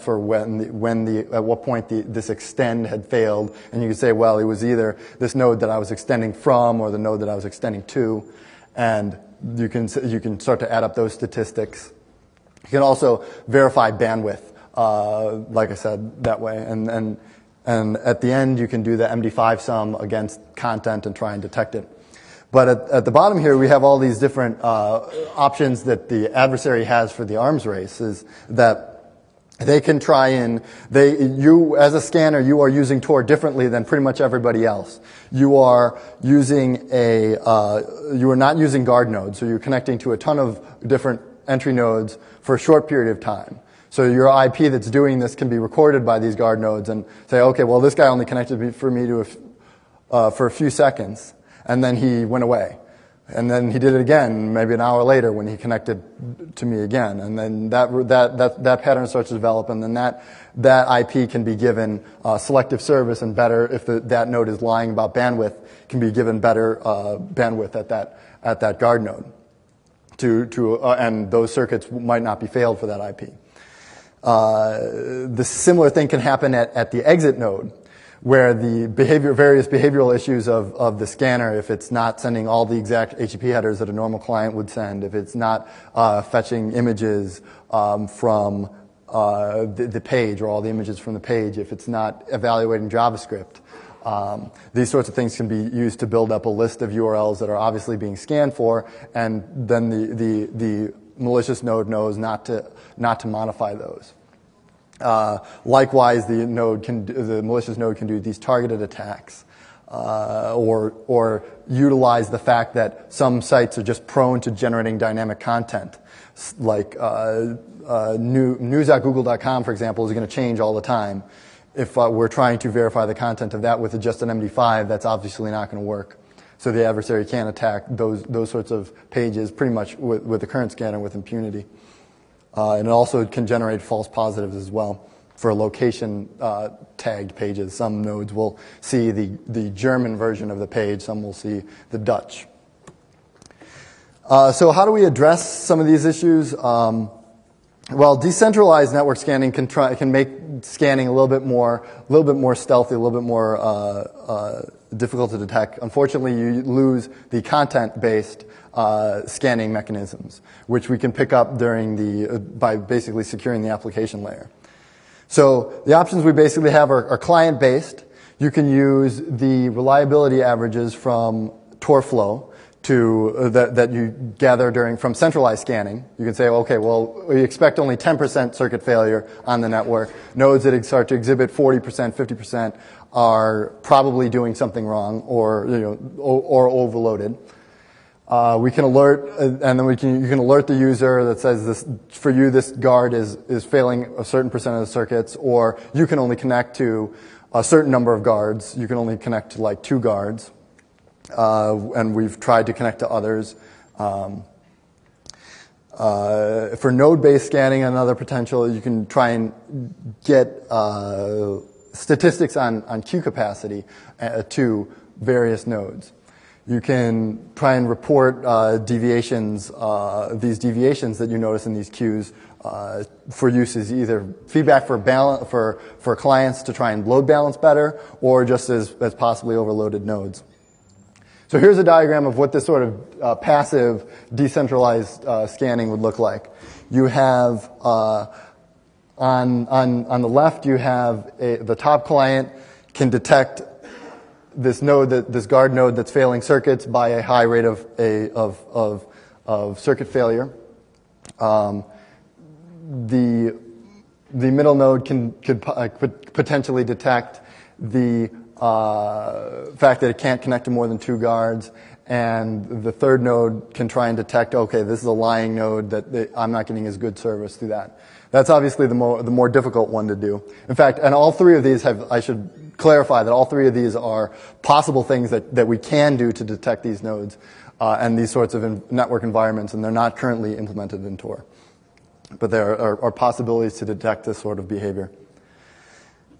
for at what point this extend had failed, and you could say, well, it was either this node that I was extending from or the node that I was extending to, and you can start to add up those statistics. You can also verify bandwidth, like I said, that way, and at the end you can do the MD5 sum against content and try and detect it. But at the bottom here, we have all these different options that the adversary has for the arms race, is that they can try and, you as a scanner, you are using Tor differently than pretty much everybody else. You are using you are not using guard nodes, so you're connecting to a ton of different entry nodes for a short period of time. So your IP that's doing this can be recorded by these guard nodes and say, okay, well, this guy only connected for me for a few seconds, and then he went away. And then he did it again, maybe an hour later when he connected to me again. And then that pattern starts to develop, and then that IP can be given selective service, and better, if that node is lying about bandwidth, can be given better bandwidth at that guard node. And those circuits might not be failed for that IP. The similar thing can happen at the exit node, where the various behavioral issues of the scanner, if it's not sending all the exact HTTP headers that a normal client would send, if it's not fetching images from the page, or all the images from the page, if it's not evaluating JavaScript, these sorts of things can be used to build up a list of URLs that are obviously being scanned for, and then the malicious node knows not to modify those. Likewise, the malicious node can do these targeted attacks, or utilize the fact that some sites are just prone to generating dynamic content, like news.google.com, for example, is going to change all the time. If we're trying to verify the content of that with just an MD5, that's obviously not going to work. So the adversary can attack those sorts of pages pretty much with the current scanner with impunity. And it also can generate false positives as well for location tagged pages. Some nodes will see the German version of the page, some will see the Dutch. So how do we address some of these issues? Well, decentralized network scanning can make scanning a little bit more stealthy, a little bit more difficult to detect. Unfortunately, you lose the content-based scanning mechanisms, which we can pick up by basically securing the application layer. So the options we basically have are client-based. You can use the reliability averages from TorFlow that you gather from centralized scanning. You can say, okay, well, we expect only 10% circuit failure on the network. Nodes that start to exhibit 40%, 50% are probably doing something wrong, or overloaded. We can alert, and then you can alert the user that says this guard is failing a certain percent of the circuits, or you can only connect to a certain number of guards. You can only connect to like 2 guards. And we've tried to connect to others. For node-based scanning, another potential, you can try and get statistics on queue capacity to various nodes. You can try and report these deviations that you notice in these queues for use as either feedback for clients to try and load balance better, or just as possibly overloaded nodes. So here's a diagram of what this sort of passive decentralized scanning would look like. You have on the left, you have the top client can detect this guard node that's failing circuits by a high rate of circuit failure. The middle node could potentially detect the fact that it can't connect to more than 2 guards, and the third node can try and detect, okay, this is a lying node that I'm not getting as good service through that. That's obviously the more difficult one to do. In fact, and all 3 of these I should clarify that all 3 of these are possible things that we can do to detect these nodes and these sorts of network environments, and they're not currently implemented in Tor. But there are possibilities to detect this sort of behavior.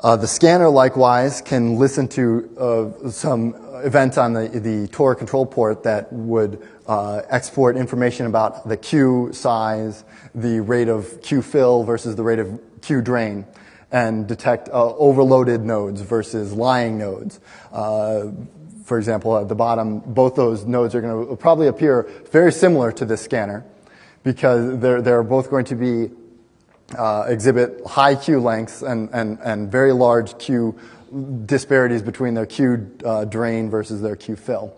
The scanner, likewise, can listen to some events on the Tor control port that would export information about the queue size, the rate of queue fill versus the rate of queue drain and detect overloaded nodes versus lying nodes. For example, at the bottom, both those nodes are going to probably appear very similar to this scanner because they're both going to be exhibit high queue lengths and very large queue disparities between their queue drain versus their queue fill.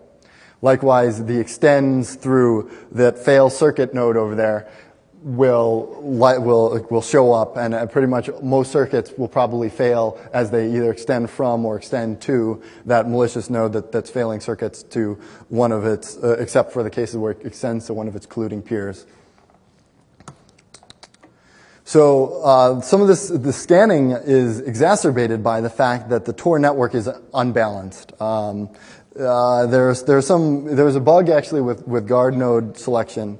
Likewise, the extends through that fail circuit node over there will show up, and pretty much most circuits will probably fail as they either extend from or extend to that malicious node that's failing circuits to one of its, except for the cases where it extends to one of its colluding peers. So some of the scanning is exacerbated by the fact that the Tor network is unbalanced. There's a bug actually with guard node selection.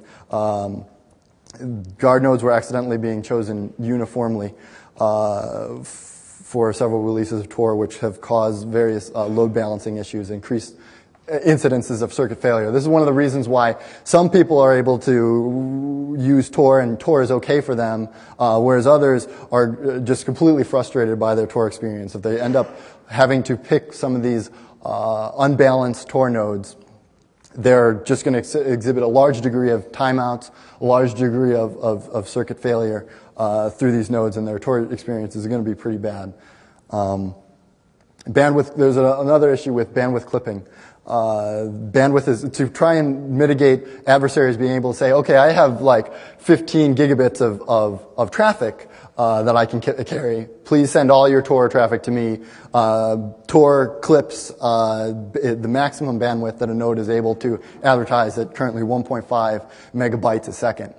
Guard nodes were accidentally being chosen uniformly for several releases of Tor, which have caused various load balancing issues, increased incidences of circuit failure. This is one of the reasons why some people are able to use Tor and Tor is okay for them, whereas others are just completely frustrated by their Tor experience. If they end up having to pick some of these unbalanced Tor nodes, they're just going to exhibit a large degree of timeouts, a large degree of circuit failure through these nodes, and their Tor experience is going to be pretty bad. Bandwidth, there's another issue with bandwidth clipping. Bandwidth is to try and mitigate adversaries being able to say, okay, I have like 15 gigabits of traffic that I can carry. Please send all your Tor traffic to me. Tor clips the maximum bandwidth that a node is able to advertise at currently 1.5 megabytes a second.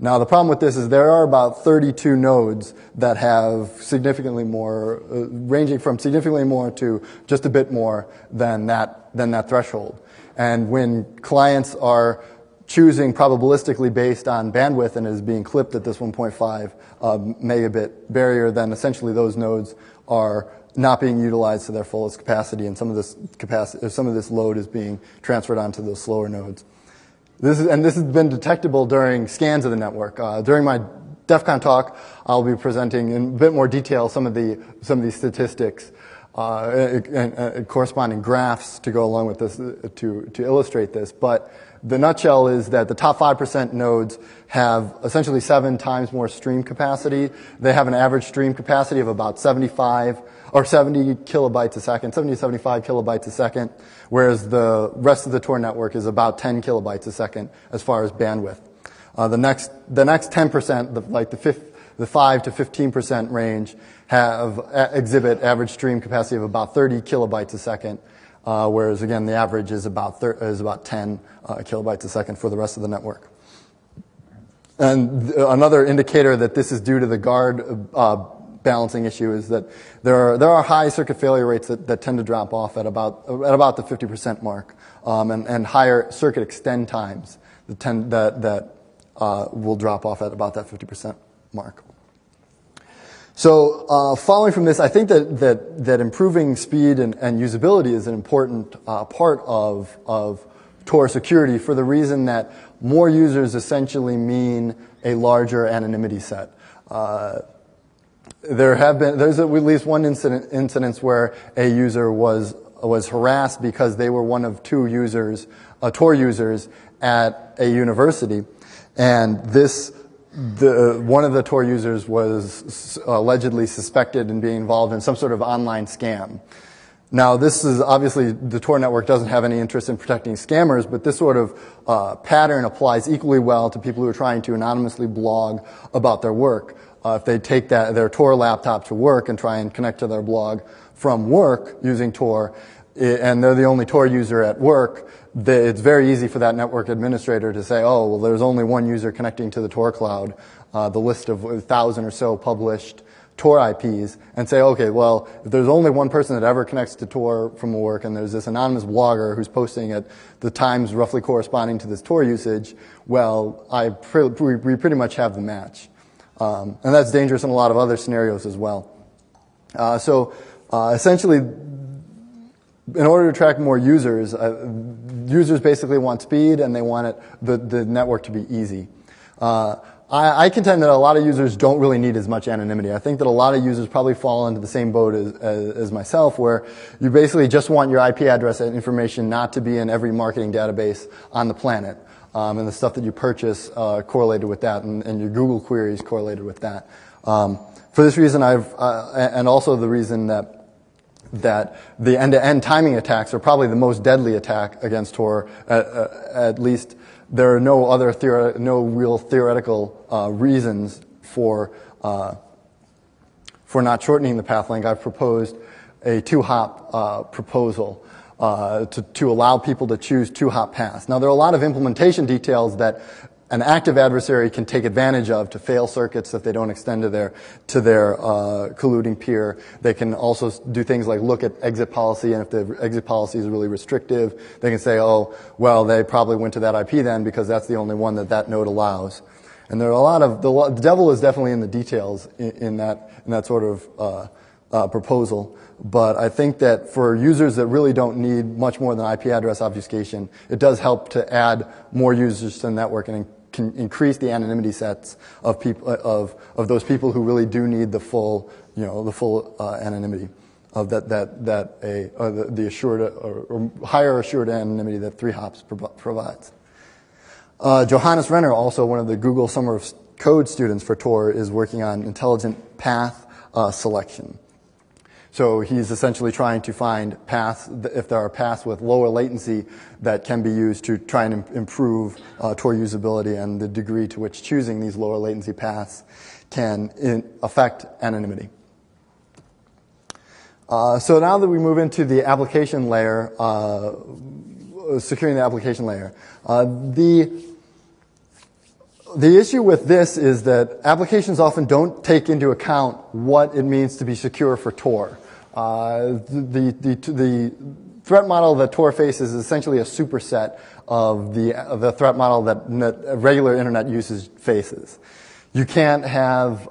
Now, the problem with this is there are about 32 nodes that have significantly more, ranging from significantly more to just a bit more than that threshold. And when clients are choosing probabilistically based on bandwidth and is being clipped at this 1.5 megabit barrier, then essentially those nodes are not being utilized to their fullest capacity, and some of this load is being transferred onto those slower nodes. This has been detectable during scans of the network. During my DEF CON talk, I'll be presenting in a bit more detail some of these statistics and corresponding graphs to go along with this to illustrate this. But the nutshell is that the top 5% nodes have essentially 7 times more stream capacity. They have an average stream capacity of about 75 or 70 kilobytes a second, 70 to 75 kilobytes a second, whereas the rest of the Tor network is about 10 kilobytes a second as far as bandwidth. The next 10%, the 5 to 15% range exhibit average stream capacity of about 30 kilobytes a second, whereas again the average is about 10 kilobytes a second for the rest of the network. And another indicator that this is due to the guard balancing issue is that there are high circuit failure rates that tend to drop off at about the 50% mark, and higher circuit extend times that will drop off at about that 50% mark. So following from this, I think that improving speed and usability is an important part of Tor security for the reason that more users essentially mean a larger anonymity set. There's at least one incidence where a user was harassed because they were one of 2 users, Tor users at a university, and one of the Tor users was allegedly suspected in being involved in some sort of online scam. Now, this is obviously the Tor network doesn't have any interest in protecting scammers, but this sort of pattern applies equally well to people who are trying to anonymously blog about their work. If they take their Tor laptop to work and try and connect to their blog from work using Tor, and they're the only Tor user at work, it's very easy for that network administrator to say, oh, well, there's only one user connecting to the Tor cloud, the list of 1,000 or so published Tor IPs, and say, okay, well, if there's only one person that ever connects to Tor from work, and there's this anonymous blogger who's posting at the times roughly corresponding to this Tor usage, well, we pretty much have the match. And that's dangerous in a lot of other scenarios as well. Essentially, in order to attract more users, users basically want speed and they want the network to be easy. I contend that a lot of users don't really need as much anonymity. I think that a lot of users probably fall into the same boat as myself, where you basically just want your IP address and information not to be in every marketing database on the planet, and the stuff that you purchase correlated with that, and your Google queries correlated with that. For this reason, and also the reason that the end-to-end timing attacks are probably the most deadly attack against Tor, at least. There are no real theoretical reasons for not shortening the path length. I've proposed a 2-hop proposal to allow people to choose 2-hop paths. Now, there are a lot of implementation details that an active adversary can take advantage of to fail circuits if they don't extend to their colluding peer. They can also do things like look at exit policy, and if the exit policy is really restrictive, they can say, oh, well, they probably went to that IP then because that's the only one that node allows. And there are a lot of the devil is definitely in the details in that sort of proposal. But I think that for users that really don't need much more than IP address obfuscation, it does help to add more users to the network and can increase the anonymity sets of people of those people who really do need the full anonymity of the assured or higher assured anonymity that 3 hops provides. Johannes Renner, also one of the Google Summer of Code students for Tor, is working on intelligent path selection. So he's essentially trying to find paths, if there are paths with lower latency that can be used to try and improve Tor usability, and the degree to which choosing these lower latency paths can affect anonymity. So now that we move into the application layer, securing the application layer, the issue with this is that applications often don't take into account what it means to be secure for Tor. The threat model that Tor faces is essentially a superset of the threat model that regular internet usage faces. You can't have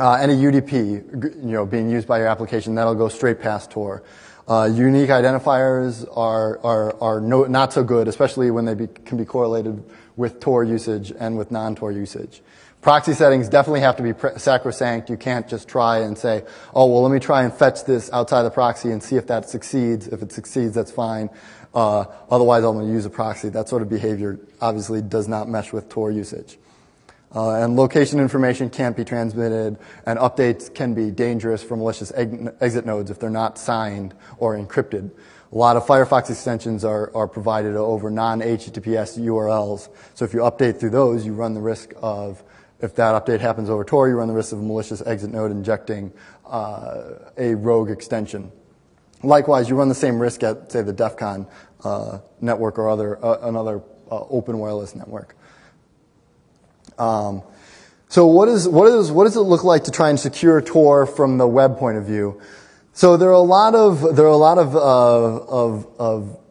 any UDP, being used by your application. That'll go straight past Tor. Unique identifiers are not so good, especially when they can be correlated with Tor usage and with non-Tor usage. Proxy settings definitely have to be sacrosanct. You can't just try and say, oh, well, let me try and fetch this outside the proxy and see if that succeeds. If it succeeds, that's fine. Otherwise, I'm going to use a proxy. That sort of behavior obviously does not mesh with Tor usage. And location information can't be transmitted, and updates can be dangerous for malicious exit nodes if they're not signed or encrypted. A lot of Firefox extensions are provided over non-HTTPS URLs. So if you update through those, you run the risk of, if that update happens over Tor, you run the risk of a malicious exit node injecting a rogue extension. Likewise, you run the same risk at, say, the DEF CON network or another open wireless network. So what does it look like to try and secure Tor from the web point of view? So there are a lot of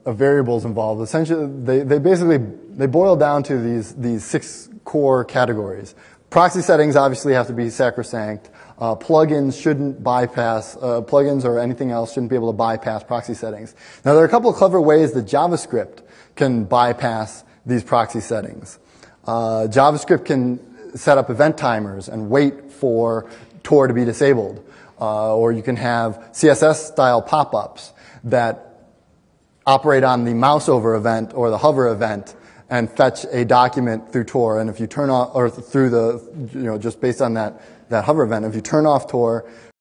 variables involved. Essentially, they boil down to these 6 core categories. Proxy settings obviously have to be sacrosanct. Plugins shouldn't bypass, plugins or anything else shouldn't be able to bypass proxy settings. Now, there are a couple of clever ways that JavaScript can bypass these proxy settings. JavaScript can set up event timers and wait for Tor to be disabled. Or you can have CSS-style pop-ups that operate on the mouse over event or the hover event and fetch a document through Tor. And if you turn off, or through the, just based on that hover event, if you turn off Tor,